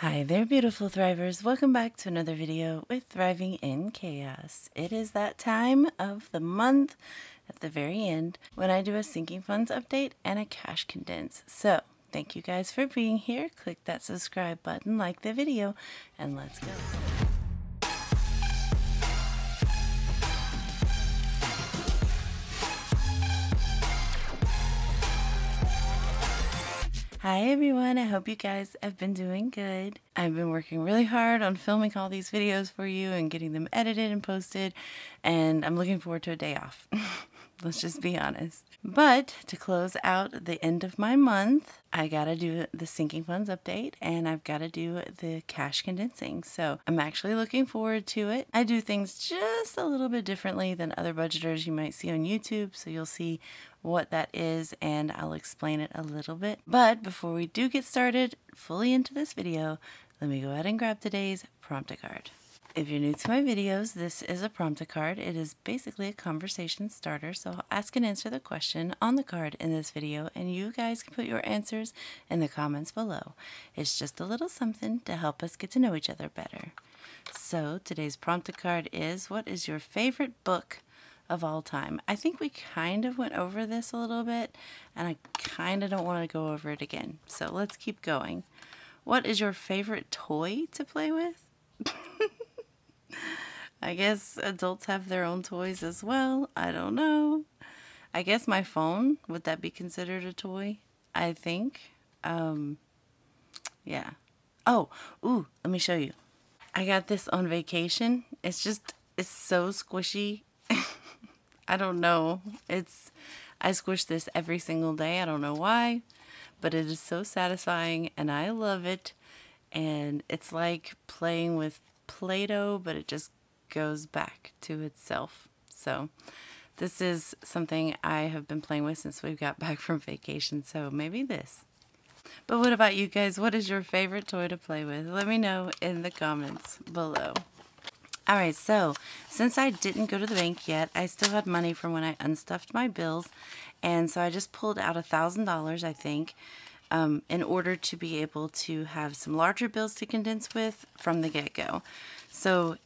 Hi there, beautiful thrivers. Welcome back to another video with Thriving in Chaos. It is that time of the month at the very end when I do a sinking funds update and a cash condense. So thank you guys for being here. Click that subscribe button, like the video, and let's go. Hi everyone, I hope you guys have been doing good. I've been working really hard on filming all these videos for you and getting them edited and posted, and I'm looking forward to a day off. Let's just be honest. But to close out the end of my month, I gotta do the sinking funds update and I've gotta do the cash condensing. So I'm actually looking forward to it. I do things just a little bit differently than other budgeters you might see on YouTube, so you'll see what that is and I'll explain it a little bit. But before we do get started fully into this video, let me go ahead and grab today's prompt card. If you're new to my videos, this is a prompt card. It is basically a conversation starter, so I'll ask and answer the question on the card in this video, and you guys can put your answers in the comments below. It's just a little something to help us get to know each other better. So today's prompt card is, what is your favorite book of all time? I think we kind of went over this a little bit, and I kind of don't want to go over it again. So let's keep going. What is your favorite toy to play with? I guess adults have their own toys as well. I don't know. I guess my phone, would that be considered a toy? I think. Yeah. Oh, ooh, let me show you. I got this on vacation. It's so squishy. I don't know. I squish this every single day. I don't know why, but it is so satisfying and I love it. And it's like playing with Play-Doh, but it just goes back to itself. So this is something I have been playing with since we got back from vacation, so maybe this. But what about you guys? What is your favorite toy to play with? Let me know in the comments below. Alright, so since I didn't go to the bank yet, I still had money from when I unstuffed my bills, and so I just pulled out $1,000, I think, in order to be able to have some larger bills to condense with from the get-go. So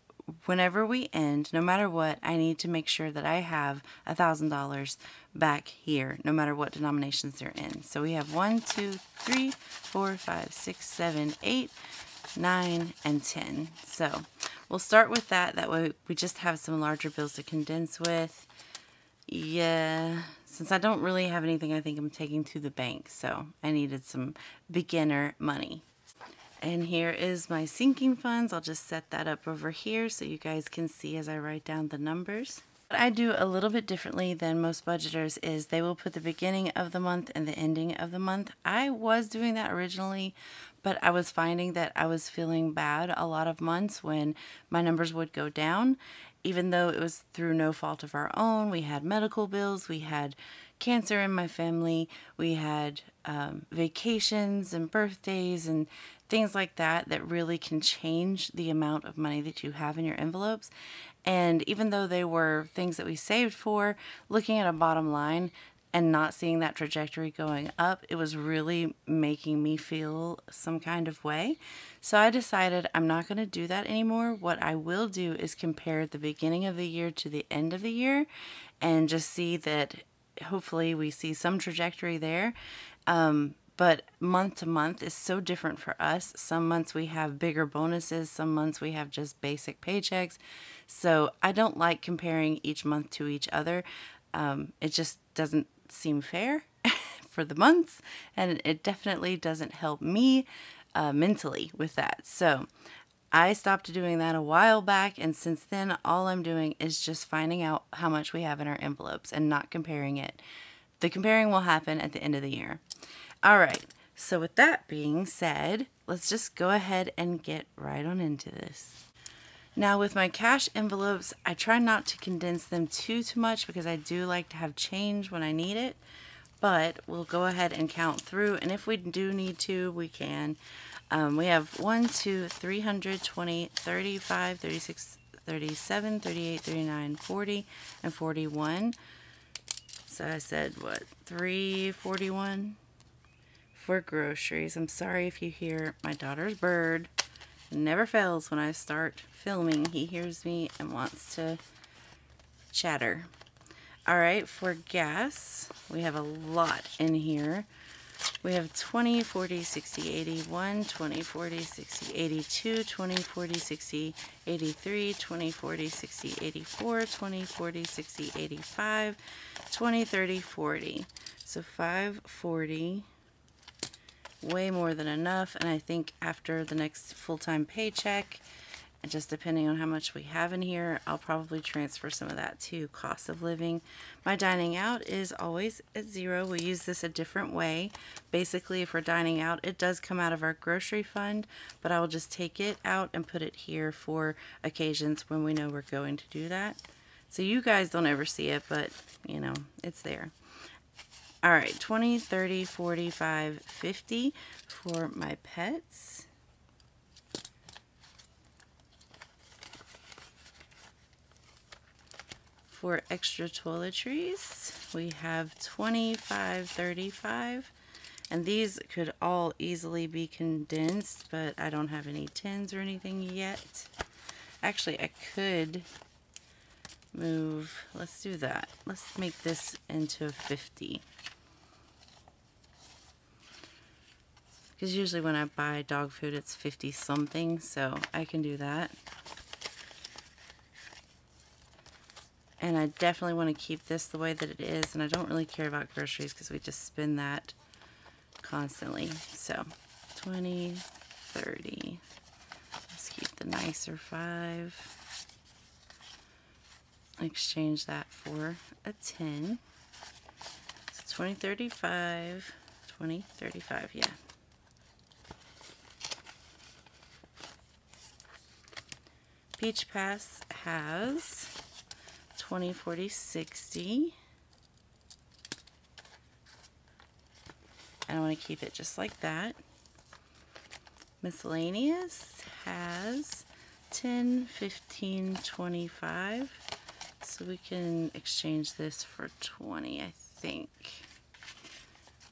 whenever we end, no matter what, I need to make sure that I have $1,000 back here, no matter what denominations they're in. So we have 1, 2, 3, 4, 5, 6, 7, 8, 9, and 10. So we'll start with that. That way we just have some larger bills to condense with. Yeah, since I don't really have anything I think I'm taking to the bank, so I needed some beginner money. And here is my sinking funds. I'll just set that up over here so you guys can see as I write down the numbers. What I do a little bit differently than most budgeters is they will put the beginning of the month and the ending of the month. I was doing that originally, but I was finding that I was feeling bad a lot of months when my numbers would go down, even though it was through no fault of our own. We had medical bills, we had cancer in my family, we had vacations and birthdays and things like that that really can change the amount of money that you have in your envelopes. And even though they were things that we saved for, looking at a bottom line and not seeing that trajectory going up, it was really making me feel some kind of way. So I decided I'm not going to do that anymore. What I will do is compare the beginning of the year to the end of the year and just see that hopefully we see some trajectory there. But month to month is so different for us. Some months we have bigger bonuses, some months we have just basic paychecks. So I don't like comparing each month to each other. It just doesn't seem fair for the months, and it definitely doesn't help me mentally with that. So I stopped doing that a while back, and since then all I'm doing is just finding out how much we have in our envelopes and not comparing it. The comparing will happen at the end of the year. Alright, so with that being said, let's just go ahead and get right on into this. Now with my cash envelopes, I try not to condense them too much because I do like to have change when I need it, but we'll go ahead and count through, and if we do need to, we can. We have 1, 2, 320, 35, 36, 37, 38, 39, 40, and 41. So I said, what, 341? for groceries. I'm sorry if you hear my daughter's bird. It never fails when I start filming. He hears me and wants to chatter. All right, for gas, we have a lot in here. We have 20, 40, 60, 81, 20, 40, 60, 82, 20, 40, 60, 83, 20, 40, 60, 84, 20, 40, 60, 85, 20, 30, 40. So 540, way more than enough. And I think after the next full-time paycheck, and just depending on how much we have in here, I'll probably transfer some of that to cost of living. My dining out is always at 0. We use this a different way. Basically, if we're dining out, it does come out of our grocery fund, but I will just take it out and put it here for occasions when we know we're going to do that. So you guys don't ever see it, but you know, it's there. All right, 20, 30, 45, 50 for my pets. For extra toiletries, we have 25, 35, and these could all easily be condensed, but I don't have any tins or anything yet. Actually, I could move, let's do that. Let's make this into a 50. Because usually when I buy dog food, it's 50 something, so I can do that. And I definitely want to keep this the way that it is, and I don't really care about groceries because we just spend that constantly. So 20, 30. Let's keep the nicer 5. Exchange that for a 10. So 20, 35, 20, 35, yeah. Beach Pass has 20, 40, 60. And I want to keep it just like that. Miscellaneous has 10, 15, 25. So we can exchange this for 20, I think.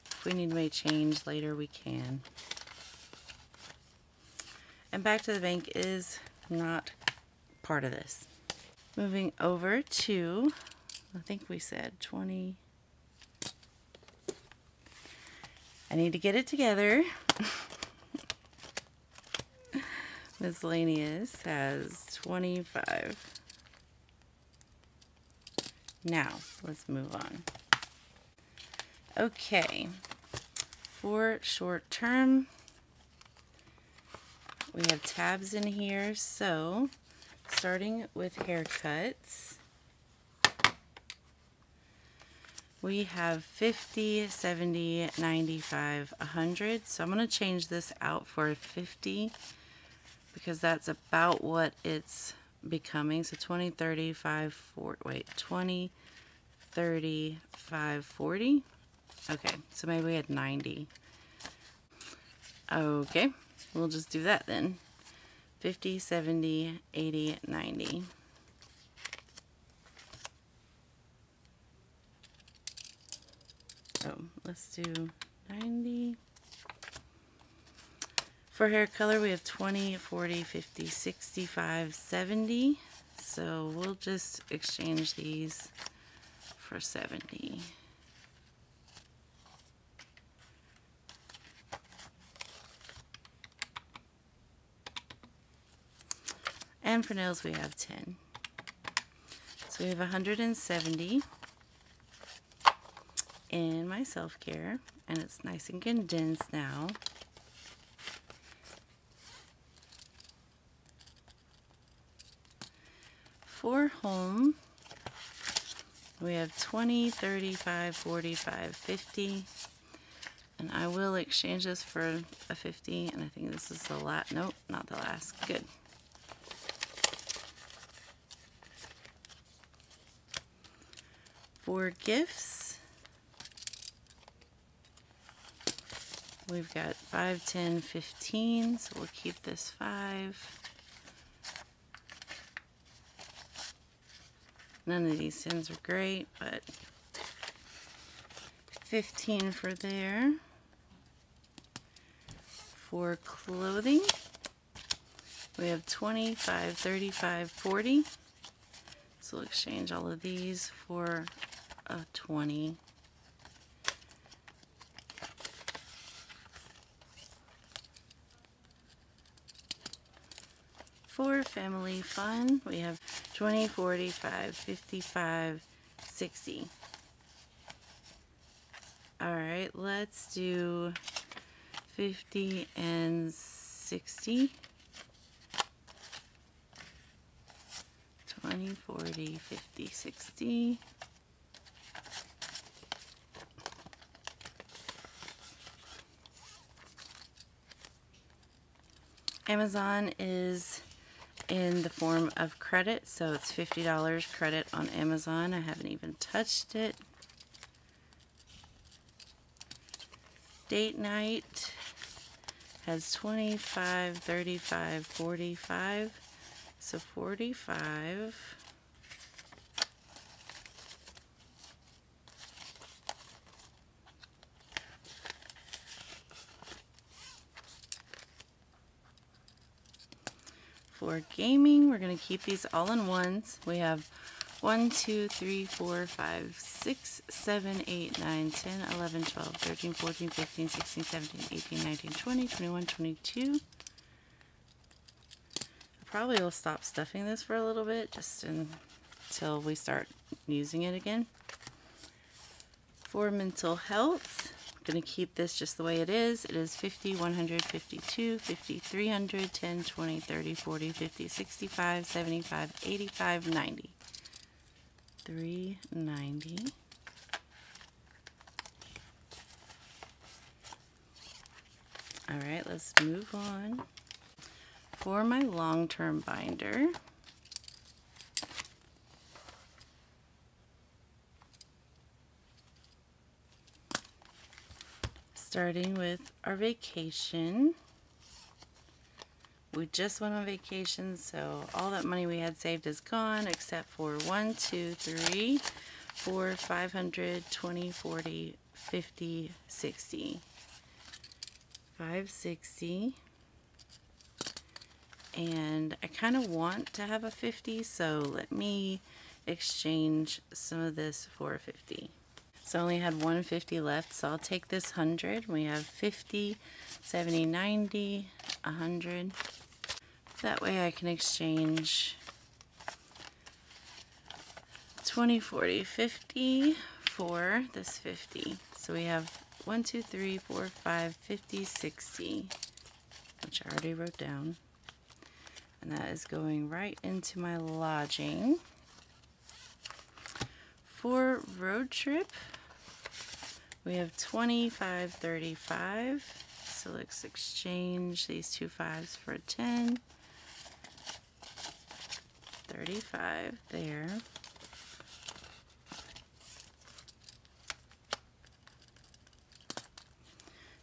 If we need to make change later, we can. And back to the bank is not part of this. Moving over to, I think we said 20. I need to get it together. Miscellaneous has 25. Now, let's move on. Okay, for short term, we have tabs in here, so starting with haircuts, we have 50, 70, 95, 100. So I'm going to change this out for 50 because that's about what it's becoming. So 20, 30, 5, 4, wait, 20, 30, 5, 40. Okay, so maybe we had 90. Okay, we'll just do that then. 50, 70, 80, 90. Oh, let's do 90. For hair color, we have 20, 40, 50, 65, 70. So we'll just exchange these for 70. And for nails, we have 10. So we have 170 in my self-care, and it's nice and condensed now. For home, we have 20, 35, 45, 50. And I will exchange this for a 50, and I think this is the last. Nope, not the last. Good. For gifts, we've got 5, 10, 15, so we'll keep this 5. None of these tins are great, but 15 for there. For clothing, we have 25, 35, 40. So we'll exchange all of these for a 20. For family fun, we have 20, 45, 55, 60. Alright, let's do 50 and 60. 20, 40, 50, 60. Amazon is in the form of credit, so it's $50 credit on Amazon. I haven't even touched it. Date night has 25, 35, 45. So 45. For gaming, we're going to keep these all in ones. We have 1, 2, 3, 4, 5, 6, 7, 8, 9, 10, 11, 12, 13, 14, 15, 16, 17, 18, 19, 20, 21, 22. Probably will stop stuffing this for a little bit, just until we start using it again. For mental health, I'm going to keep this just the way it is. It is 50, 100, 52, 50, 300, 10, 20, 30, 40, 50, 65, 75, 85, 90. 390. All right, let's move on. For my long-term binder, starting with our vacation. We just went on vacation, so all that money we had saved is gone, except for 1, 2, 3, 4, 500, 20, 40, 50, 60. 560. And I kind of want to have a 50, so let me exchange some of this for a 50. So I only had 150 left, so I'll take this 100. We have 50, 70, 90, 100. That way I can exchange 20, 40, 50 for this 50. So we have 1, 2, 3, 4, 5, 50, 60, which I already wrote down. And that is going right into my lodging. For road trip, we have 25, 35. So let's exchange these two 5s for a 10. 35 there.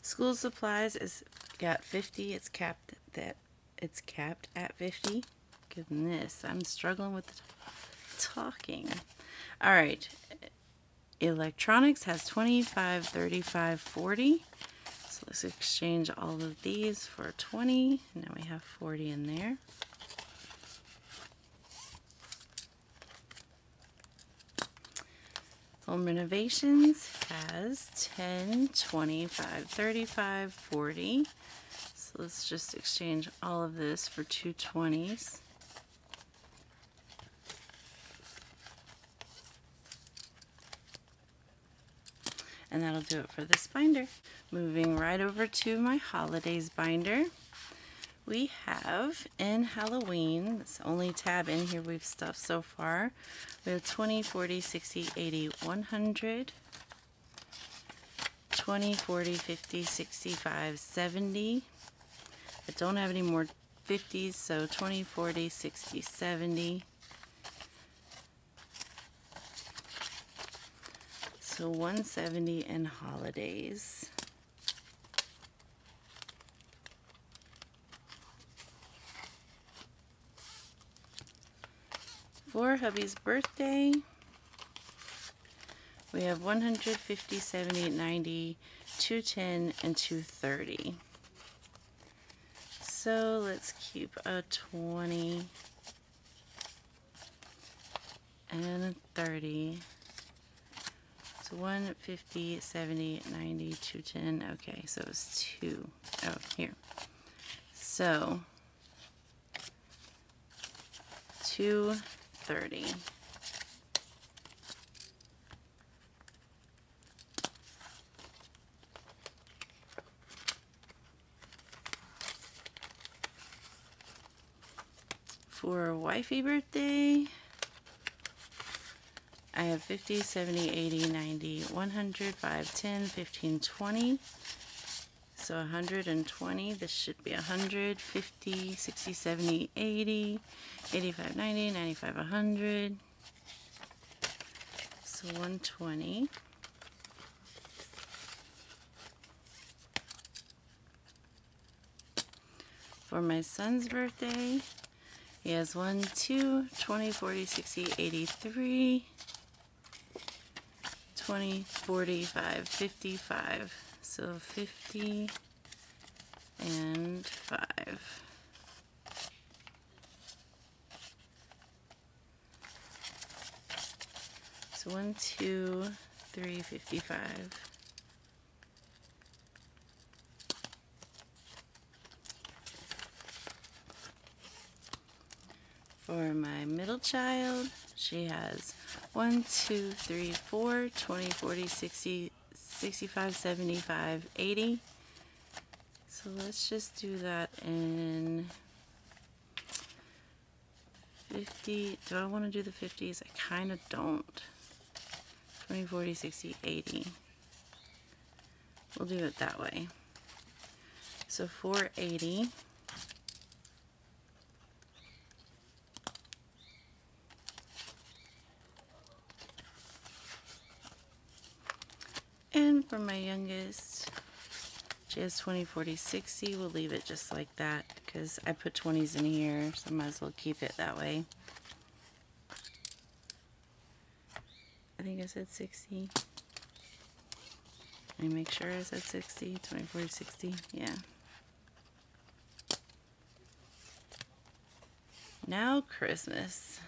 School supplies is got 50. It's capped at 50. Goodness, I'm struggling with the talking. All right. Electronics has 25, 35, 40. So let's exchange all of these for 20. Now we have 40 in there. Home renovations has 10, 25, 35, 40. So let's just exchange all of this for two 20s. And that'll do it for this binder. Moving right over to my holidays binder. We have in Halloween, it's the only tab in here we've stuffed so far. We have 20, 40, 60, 80, 100. 20, 40, 50, 65, 70. I don't have any more 50s, so 20, 40, 60, 70. So 170 in holidays. For hubby's birthday, we have 150, 70, 90, 210, and 230. So let's keep a 20 and a 30. So 1, 50, 70, 90, 210. Okay, so it's 2. Oh, here. So 230. For wifey birthday, I have 50, 70, 80, 90, 100, 5, 10, 15, 20. So 120, this should be 100, 50, 60, 70, 80, 85, 90, 95, 100. So 120. For my son's birthday, he has 1, 2, 20, 40, 60, 83, 20, 45, 55. So 50 and 5. So 1, 2, 3, 55. For my middle child, she has 1, 2, 3, 4, 20, 40, 60, 65, 75, 80. So let's just do that in 50. Do I want to do the 50s? I kind of don't. 20, 40, 60, 80. We'll do it that way. So 480. And for my youngest, she has 20, 40, 60. We'll leave it just like that because I put 20s in here, so I might as well keep it that way. I think I said 60. Let me make sure I said 60. 20, 40, 60. Yeah. Now Christmas.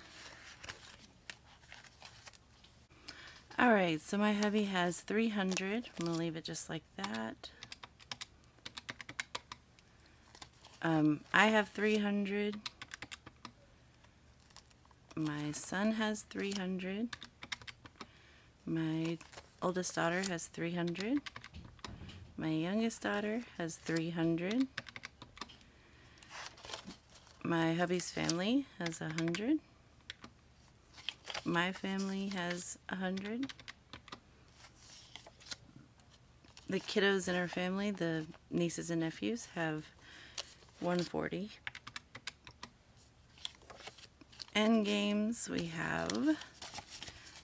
Alright, so my hubby has 300. I'm going to leave it just like that. I have 300. My son has 300. My oldest daughter has 300. My youngest daughter has 300. My hubby's family has 100. My family has 100. The kiddos in our family, the nieces and nephews, have 140. End games, we have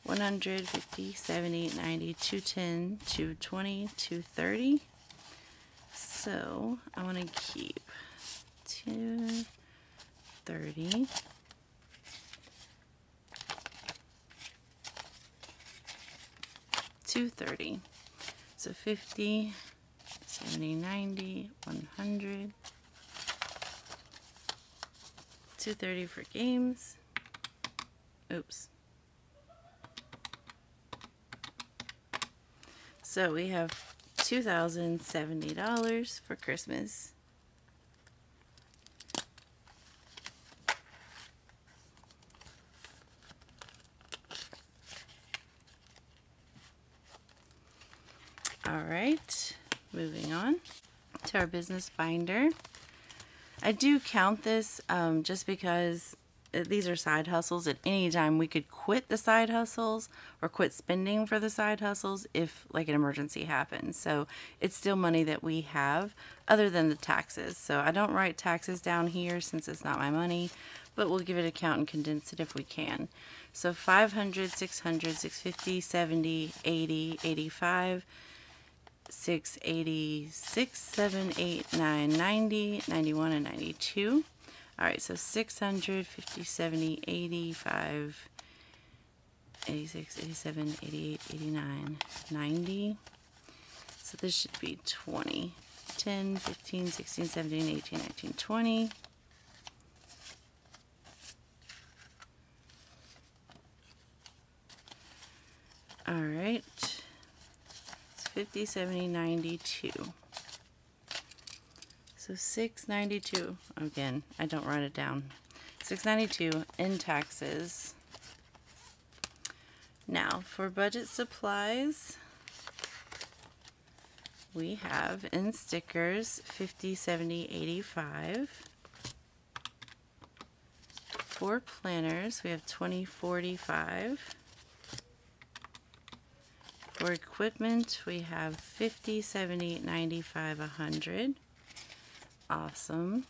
100, 50, 70, 90, 210, 220, 230. So I want to keep 230. $230. So 50, 70, 90, 100. $230 for games. Oops. So we have $2,070 for Christmas. Alright, moving on to our business binder. I do count this just because these are side hustles. At any time we could quit the side hustles or quit spending for the side hustles if like an emergency happens. So it's still money that we have other than the taxes. So I don't write taxes down here since it's not my money, but we'll give it a count and condense it if we can. So 500, 600, 650, 70, 80, 85, 686, 7, 8, 9, 90, 91, and 92. Alright, so 600, 50, 70, 85, 86, 87, 88, 89, 90. So this should be 20. 10, 15, 16, 17, 18, 19, 20. All right. It's 50, 70, 92. So $692. Again, I don't write it down. $692 in taxes. Now, for budget supplies, we have in stickers 50, 70, 85. For planners, we have 20, 45. For equipment, we have 50, 70, 95, 100. Awesome.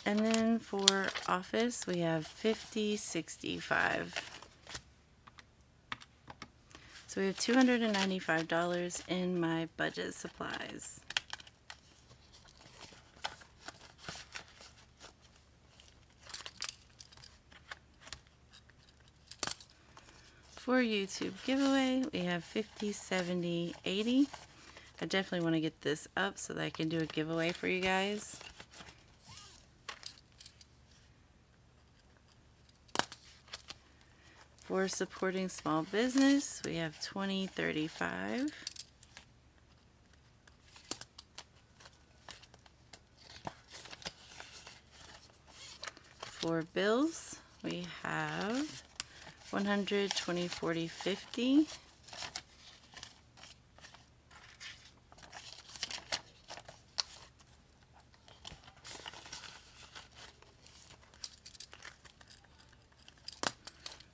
And then for office, we have 50, 65. So we have $295 in my budget supplies. For YouTube giveaway, we have 50, 70, 80. I definitely want to get this up so that I can do a giveaway for you guys. For supporting small business, we have 20, 35. For bills, we have 100, 20, 40, 50.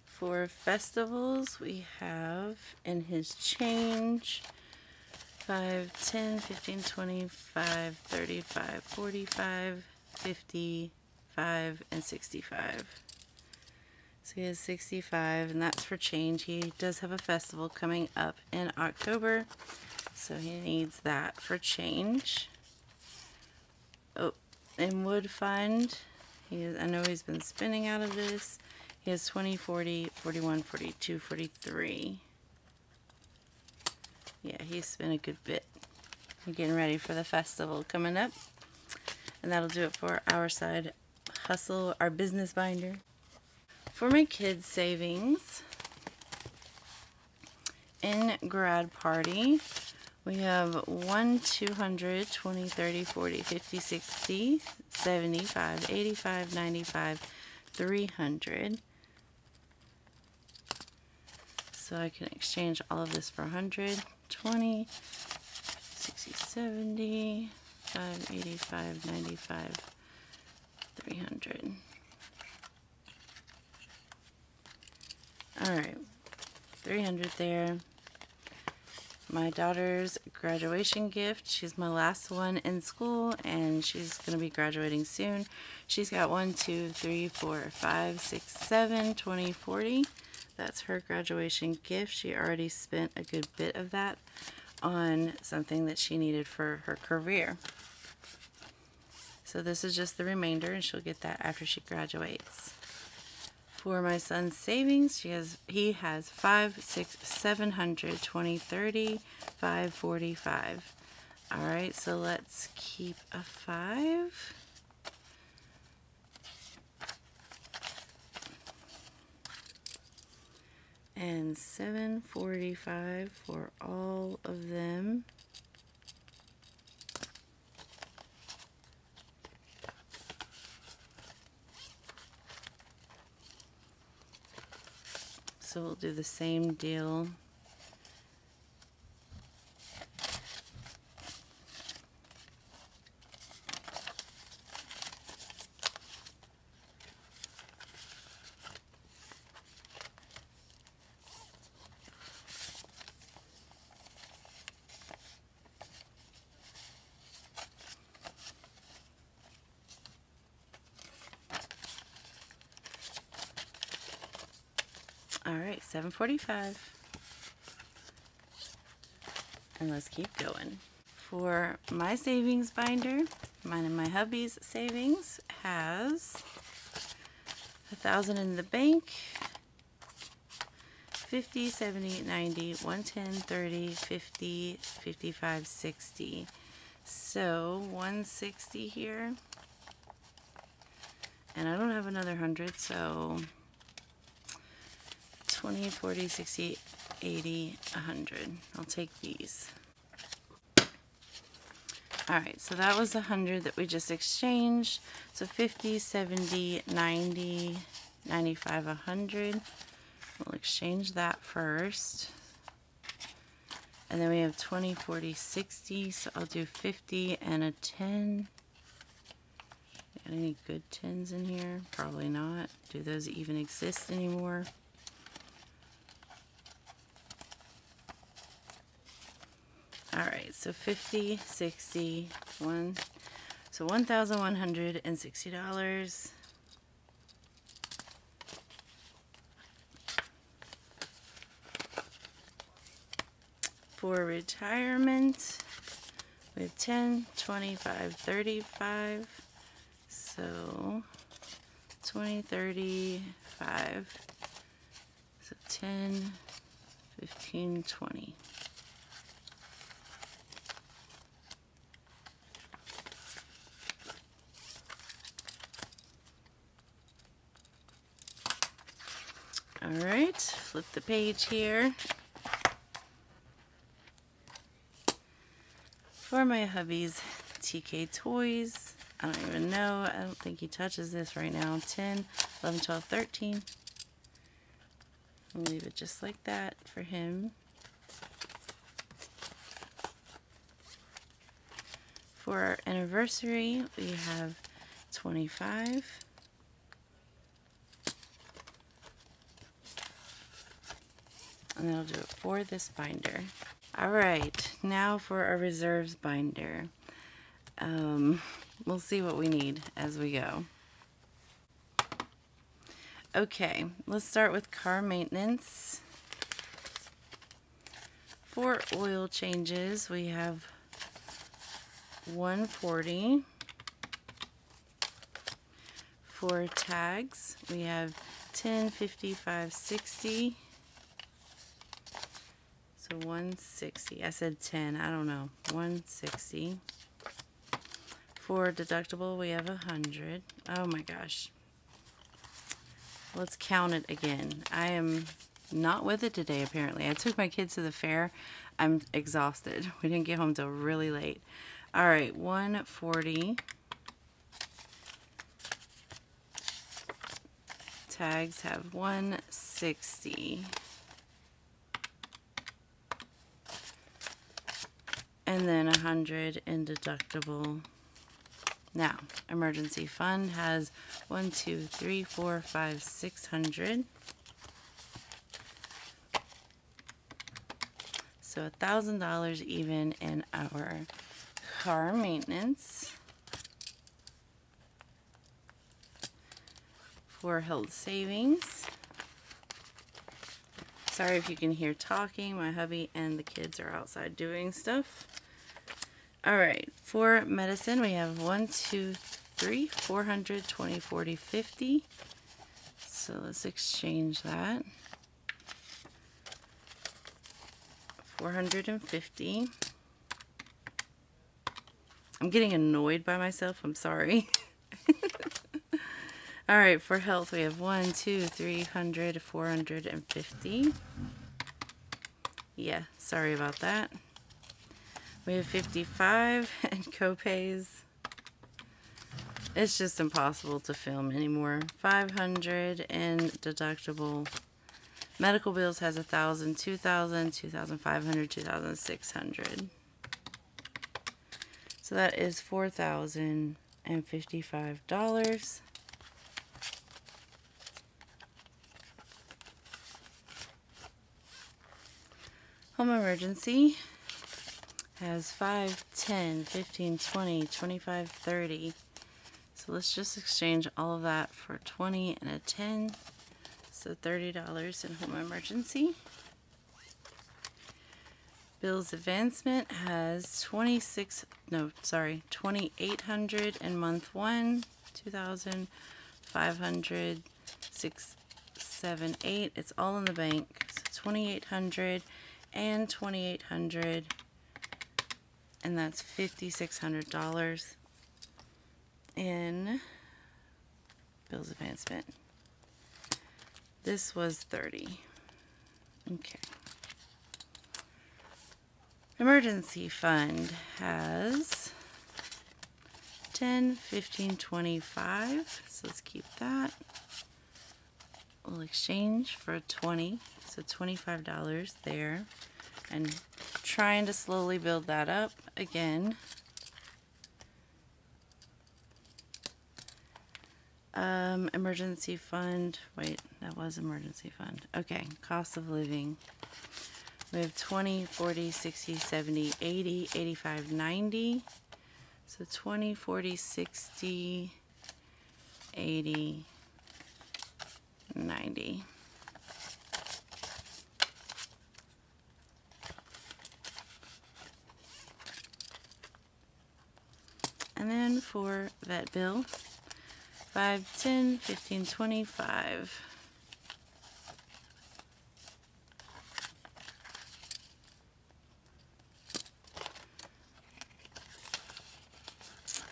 For festivals, we have in his change 5, 10, 15, 25, 35, 45, 55, and 65. So he has 65, and that's for change. He does have a festival coming up in October, so he needs that for change. Oh, in wood fund, I know he's been spending out of this. He has 20, 40, 41, 42, 43. Yeah, he's spent a good bit. We're getting ready for the festival coming up. And that'll do it for our side hustle, our business binder. For my kids' savings, in grad party, we have 1, 200, 20, 30, 40, 50, 60, 75, 85, 95, 300. So I can exchange all of this for 100, 20, 60, 70, 5, 85, 95, 300. Alright, 300 there. My daughter's graduation gift. She's my last one in school, and she's going to be graduating soon. She's got 1, 2, 3, 4, 5, 6, 7, 20, 40. That's her graduation gift. She already spent a good bit of that on something that she needed for her career. So this is just the remainder, and she'll get that after she graduates. For my son's savings, he has 5, 6, 700, 20, 30, 5, 45. Alright, so let's keep a 5. And 745 for all of them. So we'll do the same deal. Alright, 745. And let's keep going. For my savings binder, mine and my hubby's savings has 1,000 in the bank. 50, 70, 90, 110, 30, 50, 55, 60. So 160 here. And I don't have another 100, so 20, 40, 60, 80, 100. I'll take these. Alright, so that was 100 that we just exchanged. So 50, 70, 90, 95, 100. We'll exchange that first. And then we have 20, 40, 60. So I'll do 50 and a 10. Got any good 10s in here? Probably not. Do those even exist anymore? Alright, so 50, 60, so $1,160. For retirement, we have 10, 25, 35. So 20, 35. So 10, 15, 20. All right, flip the page here. For my hubby's TK Toys, I don't even know. I don't think he touches this right now. 10, 11, 12, 13. I'll leave it just like that for him. For our anniversary, we have 25. And that'll do it for this binder. Alright, now for our reserves binder. We'll see what we need as we go. Okay, let's start with car maintenance. For oil changes, we have 140. For tags, we have 10, 55, 60. So 160. I said 10. I don't know. 160. For deductible, we have 100. Oh my gosh. Let's count it again. I am not with it today, apparently. I took my kids to the fair. I'm exhausted. We didn't get home till really late. All right, 140. Tags have 160. And then 100 in deductible. Now, emergency fund has 1, 2, 3, 4, 5, 600. So $1,000 even in our car maintenance. For health savings. Sorry if you can hear talking. My hubby and the kids are outside doing stuff. Alright, for medicine we have 1, 2, 3, 400, 20, 40, 50. So let's exchange that. 450. I'm getting annoyed by myself. I'm sorry. Alright, for health we have 1, 2, 300, 450. Yeah, sorry about that. We have 55 and copays. It's just impossible to film anymore. 500 and deductible. Medical bills has 1,000, 2,000, 2,500, 2,600. So that is $4,055. Home emergency has 5, 10, 15, 20, 25, 30. So let's just exchange all of that for 20 and a 10. So $30 in home emergency. Bills advancement has 2,800 in month 1, 2,500, 6, 7, 8. It's all in the bank. So $2,800 and $2,800, and that's $5,600 in bills advancement. This was $30. Okay. Emergency fund has 10, 15, 25. So let's keep that. We'll exchange for 20, so $25 there. And trying to slowly build that up again. Emergency fund. Wait, that was emergency fund. Okay, cost of living. We have 20, 40, 60, 70, 80, 85, 90. So 20, 40, 60, 80, 90. And then for vet bill, 5, 10, 15, 25.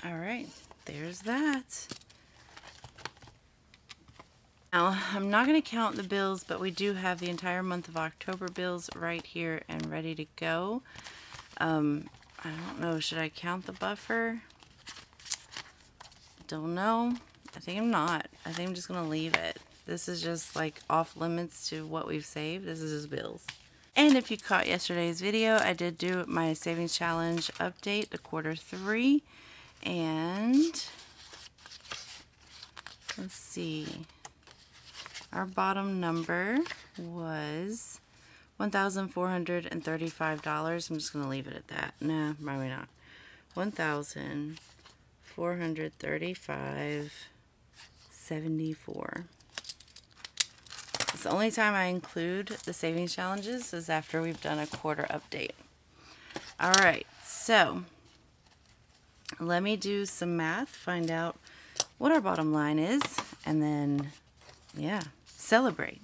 All right, there's that. Now, I'm not going to count the bills, but we do have the entire month of October bills right here and ready to go. I don't know, should I count the buffer? Don't know. I think I'm not. I think I'm just going to leave it. This is just like off limits to what we've saved. This is just bills. And if you caught yesterday's video, I did do my savings challenge update to quarter 3. And let's see. Our bottom number was $1,435. I'm just going to leave it at that. Nah, probably not. $1,435.74. It's the only time I include the savings challenges is after we've done a quarter update. Alright, so let me do some math, find out what our bottom line is, and then, yeah, celebrate.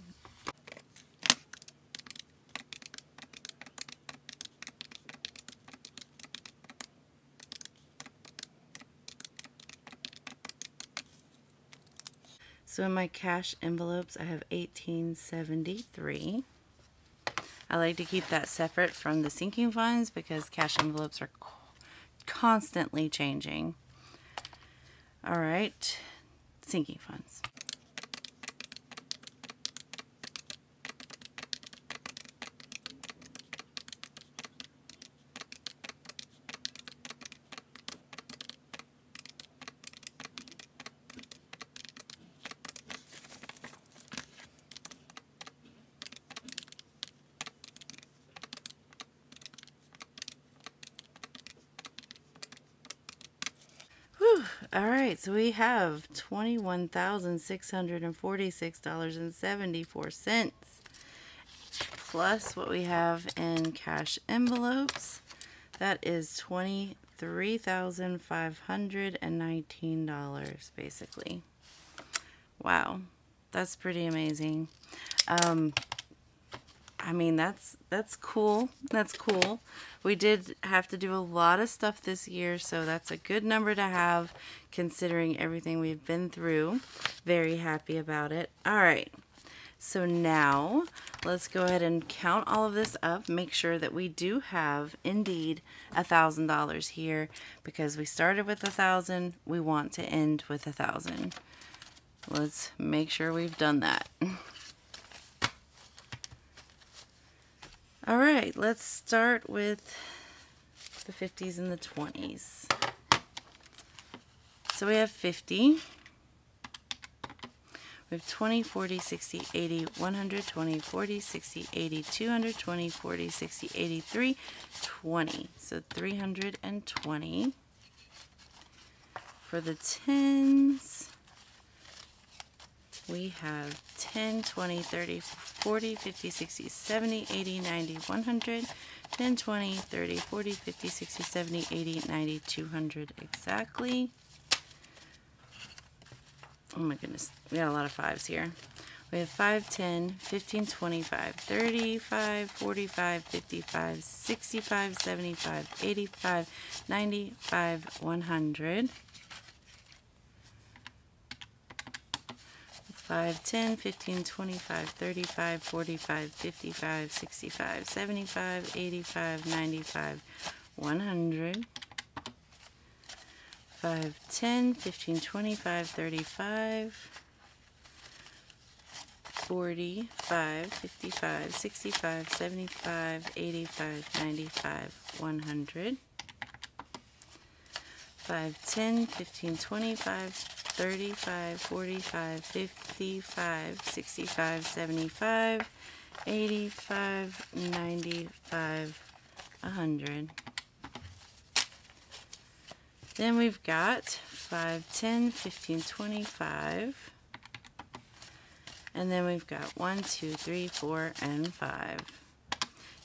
So in my cash envelopes, I have $1,873. I like to keep that separate from the sinking funds because cash envelopes are constantly changing. All right, sinking funds. Alright, so we have $21,646.74 plus what we have in cash envelopes. That is $23,519 basically. Wow, that's pretty amazing. I mean, that's cool. That's cool. We did have to do a lot of stuff this year, so that's a good number to have considering everything we've been through. Very happy about it. All right. So now let's go ahead and count all of this up. Make sure that we do have indeed $1,000 here because we started with 1,000. We want to end with 1,000. Let's make sure we've done that. All right, let's start with the 50s and the 20s. So we have 50. We have 20, 40, 60, 80, 100, 20, 40, 60, 80, 200, 20, 40, 60, 83, 20. So 320. For the 10s, we have 10, 20, 30, 40, 50, 60, 70, 80, 90, 100, 10, 20, 30, 40, 50, 60, 70, 80, 90, 200 exactly. Oh my goodness, we got a lot of 5s here. We have 5, 10, 15, 25, 35, 45, 55, 65, 75, 85, 95, 100. 5, 10, 15, 25, 35, 45, 55, 65, 75, 85, 95, 100. 5, 10, 15, 25, 35, 45, 55, 65, 75, 85, 95, 100. 5, 10, 15, 25, 35, 45, 55, 65, 75, 85, 95, 100. Then we've got 5, 10, 15, 25. And then we've got 1, 2, 3, 4, and 5.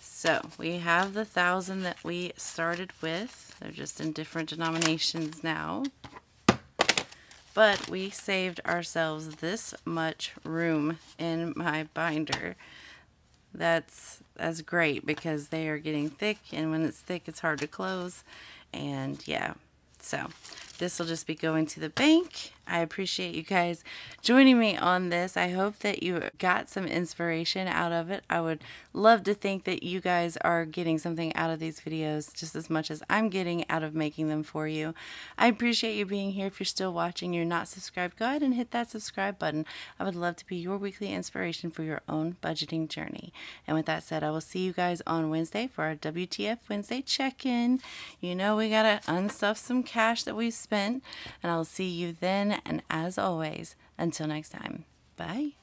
So we have the 1,000 that we started with. They're just in different denominations now. But we saved ourselves this much room in my binder. That's great because they are getting thick, and when it's thick it's hard to close. And yeah, so this will just be going to the bank. I appreciate you guys joining me on this. I hope that you got some inspiration out of it. I would love to think that you guys are getting something out of these videos just as much as I'm getting out of making them for you. I appreciate you being here. If you're still watching, you're not subscribed, go ahead and hit that subscribe button. I would love to be your weekly inspiration for your own budgeting journey. And with that said, I will see you guys on Wednesday for our WTF Wednesday check-in. You know we gotta unstuff some cash that we've spent, and I'll see you then. And as always, until next time, bye.